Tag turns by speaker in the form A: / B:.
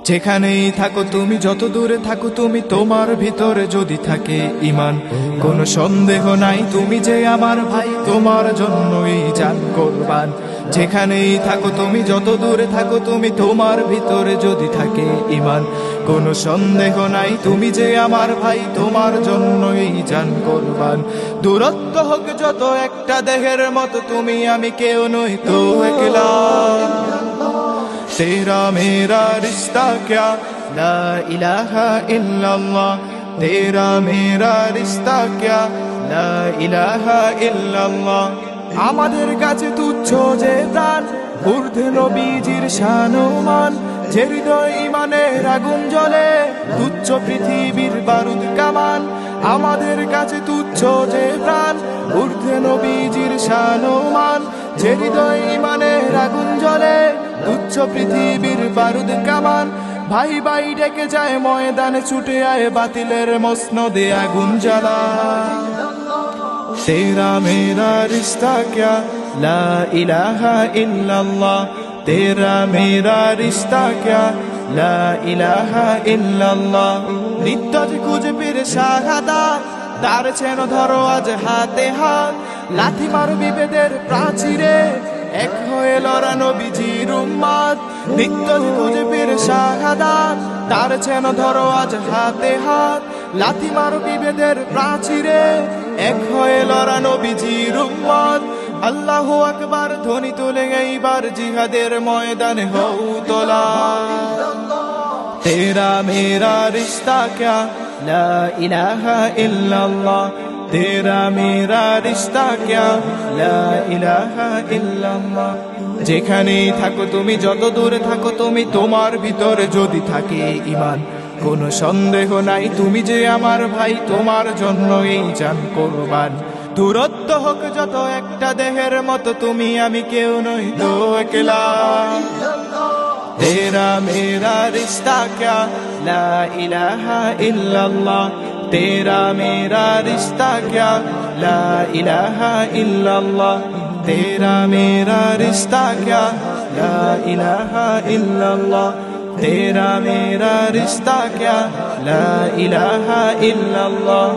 A: যেখানেই থাকো তুমি, যত দূরে থাকো তুমি, তোমার ভিতরে যদি থাকে ঈমান, কোনো সন্দেহ নাই তুমি যে আমার ভাই, তোমার জন্যই জান কুরবান। যেখানেই থাকো তুমি, যত দূরে থাকো তুমি, তোমার ভিতরে যদি থাকে ঈমান, কোনো সন্দেহ নাই তুমি যে আমার ভাই, তোমার জন্যই জান কুরবান। দূরত্ব হোক যত একটা দেহের মতো, তুমি আমি কেউ নই তো একলা। तेरा मेरा रिश्ता क्या ला इलाहा इल्लल्लाह, तेरा मेरा रिश्ता क्या ला इलाहा इल्लल्लाह। আমাদের কাছে তুচ্ছ যে প্রাণ, ঊর্ধ্বে নবীজির শানমান, যে হৃদয় ঈমানের আগুন জ্বলে, তুচ্ছ পৃথিবীর বারুদ কামান। আমাদের কাছে তুচ্ছ যে প্রাণ, ঊর্ধ্বে নবীজির শানমান, যে হৃদয় ঈমানের আগুন জ্বলে, তুচ্ছ পৃথিবীর বারুদ কামান। ভাই ভাই ডেকে যায় ময়দানে, ছুটে আয় বাতিলের মসনদে আগুন জ্বালা। तेरा मेरा रिश्ता क्या ला इलाहा इल्लल्लाह, तेरा मेरा रिश्ता क्या ला इलाहा इल्लल्लाह। নিত্য যে খুঁজে ফিরে শাহাদাত, তার যেন ধরো আজ হাতে হাত। লাথি মারো বিভেদের প্রাচীরে, এক হয়ে লড়া নবীজির উম্মত। নিত্য যে খুঁজে ফিরে শাহাদাত, তার যেন ধরো আজ হাতে হাত। লাথি মারো বিভেদের প্রাচীরে, এক হয়ে লড়া নবীজির উম্মত। আল্লাহু আকবার ধ্বনি তুলে এইবার জিহাদের ময়দানে হও তোলা। तेरा मेरा रिश्ता क्या ला इलाहा इल्लल्लाह, तेरा मेरा रिश्ता क्या ला इलाहा इल्लल्लाह। যেখানেই থাকো তুমি, যত দূরে থাকো তুমি, তোমার ভিতরে যদি থাকে ঈমান, কোনো সন্দেহ নাই তুমি যে আমার ভাই, তোমার জন্যই জান কুরবান। দূরত্ব হোক যত একটা দেহের মতো, তুমি আমি কেউ নই তো একলা। तेरा मेरा रिश्ता क्या ला इलाहा इल्लल्लाह, तेरा मेरा रिश्ता क्या ला इलाहा इल्लल्लाह, तेरा मेरा रिश्ता क्या ला इलाहा इल्लल्लाह, तेरा मेरा रिश्ता क्या ला इलाहा इल्लल्लाह।